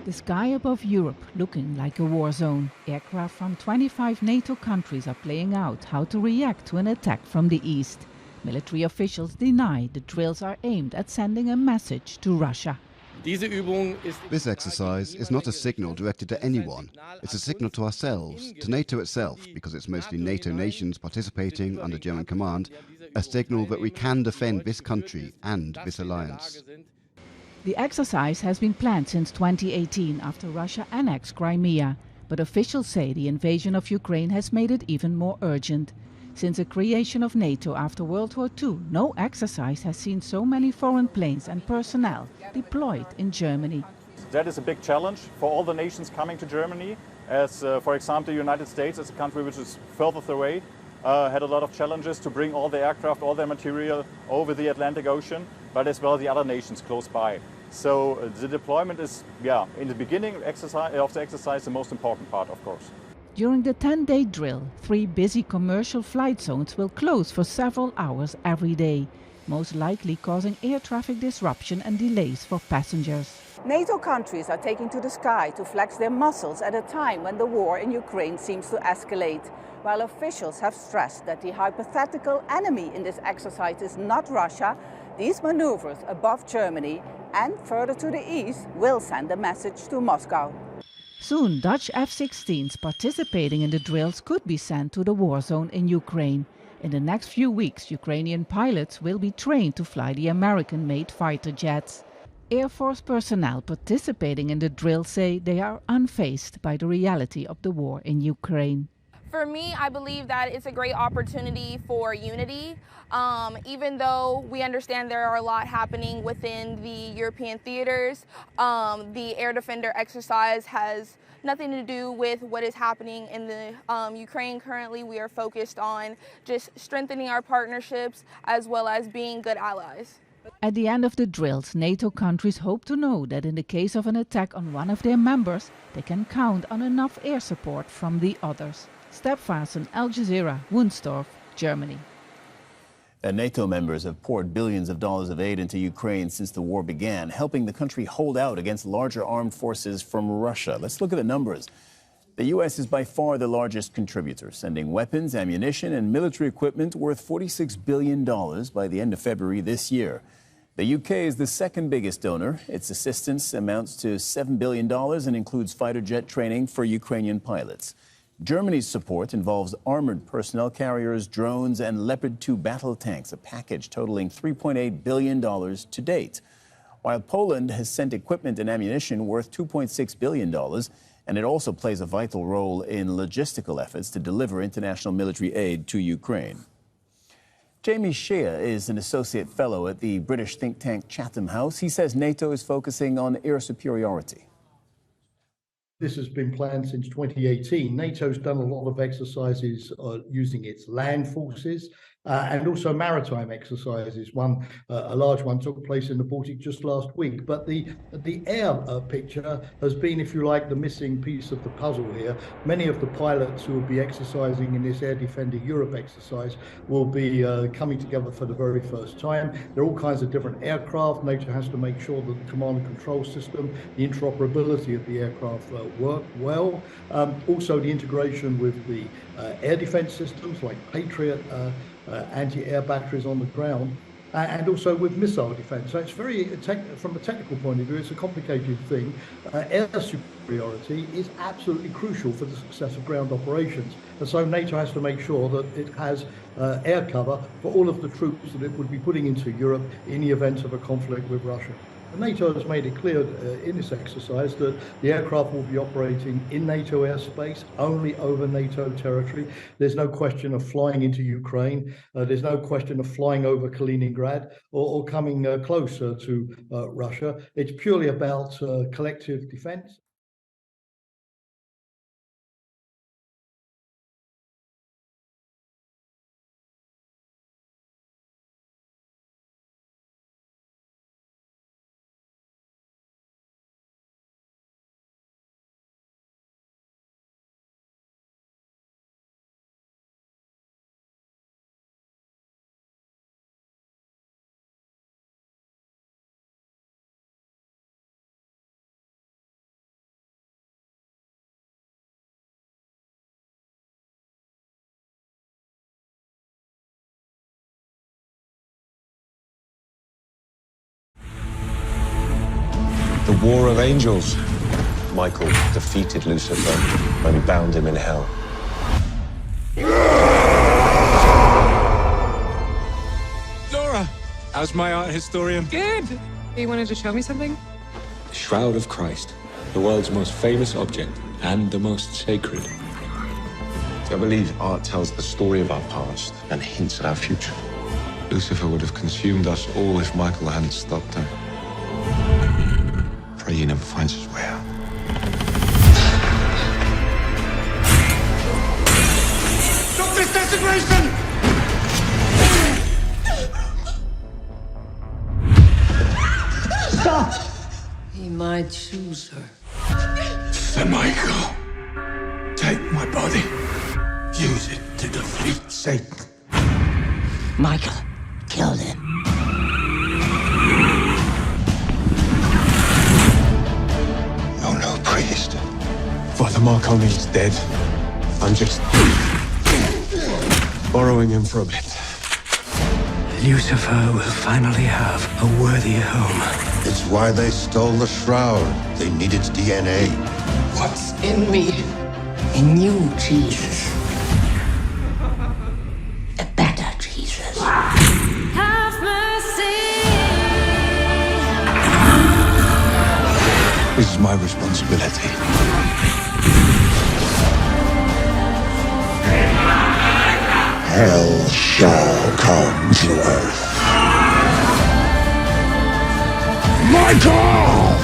The sky above Europe looking like a war zone. Aircraft from 25 NATO countries are playing out how to react to an attack from the east. Military officials deny the drills are aimed at sending a message to Russia. This exercise is not a signal directed to anyone. It's a signal to ourselves, to NATO itself, because it's mostly NATO nations participating under German command, a signal that we can defend this country and this alliance. The exercise has been planned since 2018 after Russia annexed Crimea, but officials say the invasion of Ukraine has made it even more urgent. Since the creation of NATO after World War II, no exercise has seen so many foreign planes and personnel deployed in Germany. That is a big challenge for all the nations coming to Germany, as for example the United States is a country which is furthest away, had a lot of challenges to bring all the aircraft, all their material over the Atlantic Ocean, but as well the other nations close by. So the deployment is, in the beginning of the exercise, the most important part, of course. During the 10-day drill, 3 busy commercial flight zones will close for several hours every day, most likely causing air traffic disruption and delays for passengers. NATO countries are taking to the sky to flex their muscles at a time when the war in Ukraine seems to escalate, while officials have stressed that the hypothetical enemy in this exercise is not Russia. These maneuvers above Germany and further to the east will send a message to Moscow. Soon, Dutch F-16s participating in the drills could be sent to the war zone in Ukraine. In the next few weeks, Ukrainian pilots will be trained to fly the American-made fighter jets. Air Force personnel participating in the drill say they are unfazed by the reality of the war in Ukraine. For me, I believe that it's a great opportunity for unity. Even though we understand there are a lot happening within the European theaters, the Air Defender exercise has nothing to do with what is happening in the Ukraine currently. We are focused on just strengthening our partnerships as well as being good allies. At the end of the drills, NATO countries hope to know that in the case of an attack on one of their members, they can count on enough air support from the others. Stepfason, Al Jazeera, Wunstorf, Germany. NATO members have poured billions of dollars of aid into Ukraine since the war began, helping the country hold out against larger armed forces from Russia. Let's look at the numbers. The U.S. is by far the largest contributor, sending weapons, ammunition, and military equipment worth $46 billion by the end of February this year. The U.K. is the second biggest donor. Its assistance amounts to $7 billion and includes fighter jet training for Ukrainian pilots. Germany's support involves armored personnel carriers, drones, and Leopard 2 battle tanks, a package totaling $3.8 billion to date. While Poland has sent equipment and ammunition worth $2.6 billion, and it also plays a vital role in logistical efforts to deliver international military aid to Ukraine. Jamie Shea is an associate fellow at the British think tank Chatham House. He says NATO is focusing on air superiority. This has been planned since 2018. NATO's done a lot of exercises using its land forces and also maritime exercises. A large one took place in the Baltic just last week. But the air picture has been, if you like, the missing piece of the puzzle here. Many of the pilots who will be exercising in this Air Defender Europe exercise will be coming together for the very first time. There are all kinds of different aircraft. NATO has to make sure that the command and control system, the interoperability of the aircraft work well. Also the integration with the air defense systems like Patriot, anti-air batteries on the ground, and also with missile defense. So it's very, from a technical point of view, it's a complicated thing. Air superiority is absolutely crucial for the success of ground operations. And so NATO has to make sure that it has air cover for all of the troops that it would be putting into Europe in the event of a conflict with Russia. And NATO has made it clear in this exercise that the aircraft will be operating in NATO airspace, only over NATO territory. There's no question of flying into Ukraine. There's no question of flying over Kaliningrad or coming closer to Russia. It's purely about collective defense. The War of Angels. Michael defeated Lucifer and bound him in hell. Laura! How's my art historian? Good. You wanted to show me something? The Shroud of Christ. The world's most famous object and the most sacred. I believe art tells the story of our past and hints at our future. Lucifer would have consumed us all if Michael hadn't stopped him. Pray he never finds his way out. Stop this desecration! Stop! He might choose her. Sir Michael, take my body. Use it to defeat Satan. Michael, kill him. No, priest. Father Marconi's dead. I'm just borrowing him for a bit. Lucifer will finally have a worthy home. It's why they stole the Shroud. They need its DNA. What's in me? In you, Jesus. A better Jesus. Have mercy. This is my responsibility. Hell shall come to earth. Michael!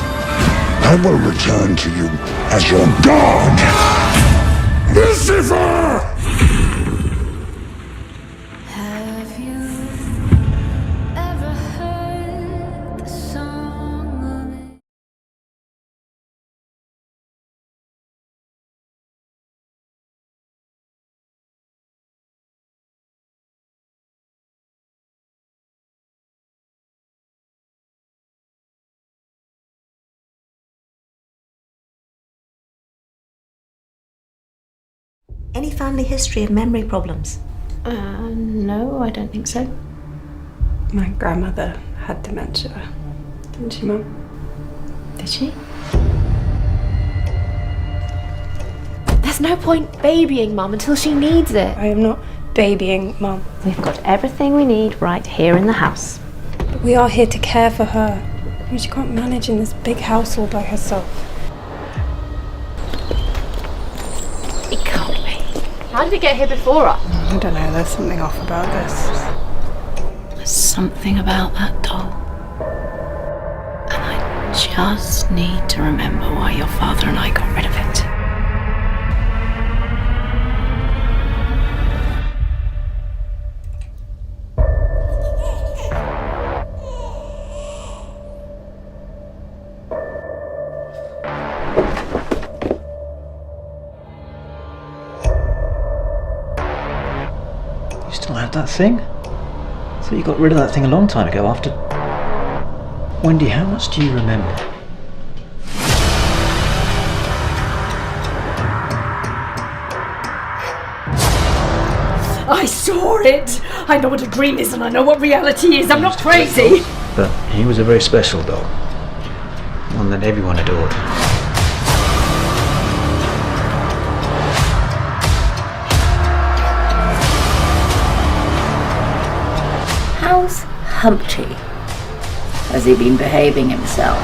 I will return to you as your god! Lucifer! Have you ever heard the song of it? Any family history of memory problems? No, I don't think so. My grandmother had dementia, didn't she, Mum? Did she? There's no point babying Mum until she needs it. I am not babying Mum. We've got everything we need right here in the house. But we are here to care for her. I mean, she can't manage in this big house all by herself. It can't be. How did it get here before us? I don't know, there's something off about this. There's something about that doll. And I just need to remember why your father and I got rid of it. You still have that thing? So you got rid of that thing a long time ago after... Wendy, how much do you remember? I saw it! I know what a dream is and I know what reality is. I'm not crazy! But he was a very special doll. One that everyone adored. How's Humpty? Has he been behaving himself?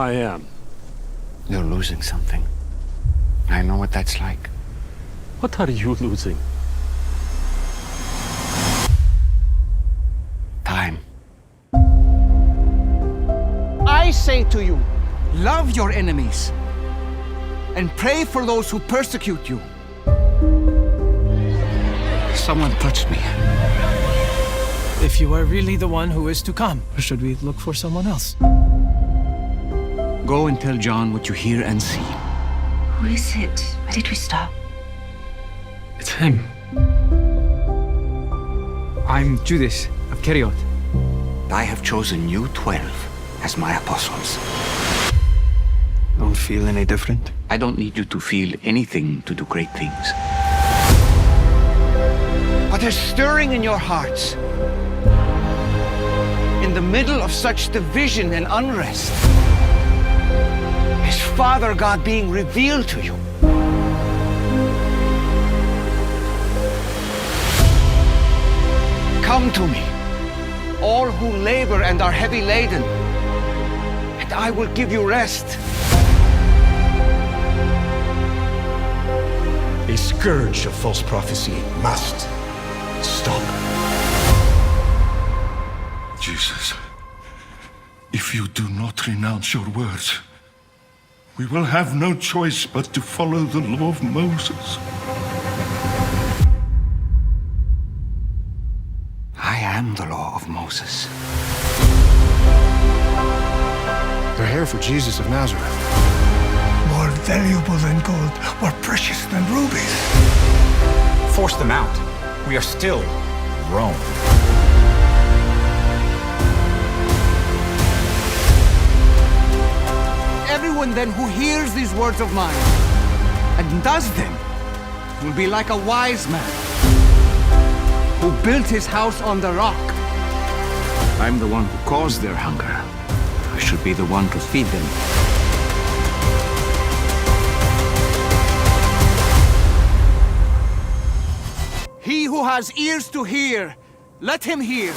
I am. You're losing something. I know what that's like. What are you losing? Time. I say to you, love your enemies and pray for those who persecute you. Someone touched me. If you are really the one who is to come, should we look for someone else? Go and tell John what you hear and see. Who is it? Where did we stop? It's him. I'm Judas of Keriot. I have chosen you 12 as my apostles. Don't feel any different? I don't need you to feel anything to do great things. What is stirring in your hearts? In the middle of such division and unrest, is Father God being revealed to you? Come to me, all who labor and are heavy laden, and I will give you rest. A scourge of false prophecy must stop. Jesus, if you do not renounce your words, we will have no choice but to follow the law of Moses. I am the law of Moses. They're here for Jesus of Nazareth. More valuable than gold, more precious than rubies. Force them out. We are still Rome. Everyone then who hears these words of mine and does them will be like a wise man who built his house on the rock. I'm the one who caused their hunger. I should be the one to feed them. He who has ears to hear, let him hear.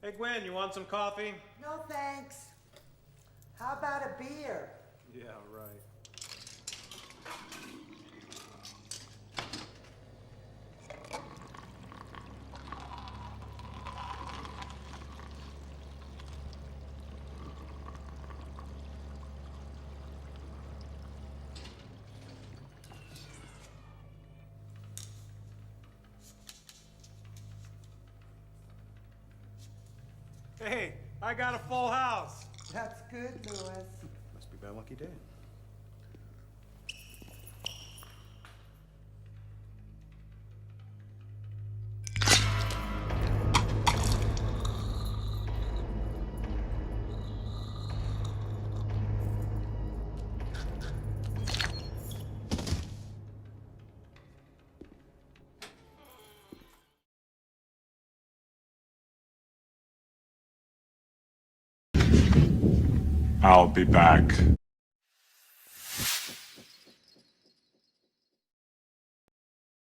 Hey, Gwen, you want some coffee? No, thanks. How about a beer? Yeah, right. Hey, I got a full house. That's good, Louis. Must be my lucky day. I'll be back.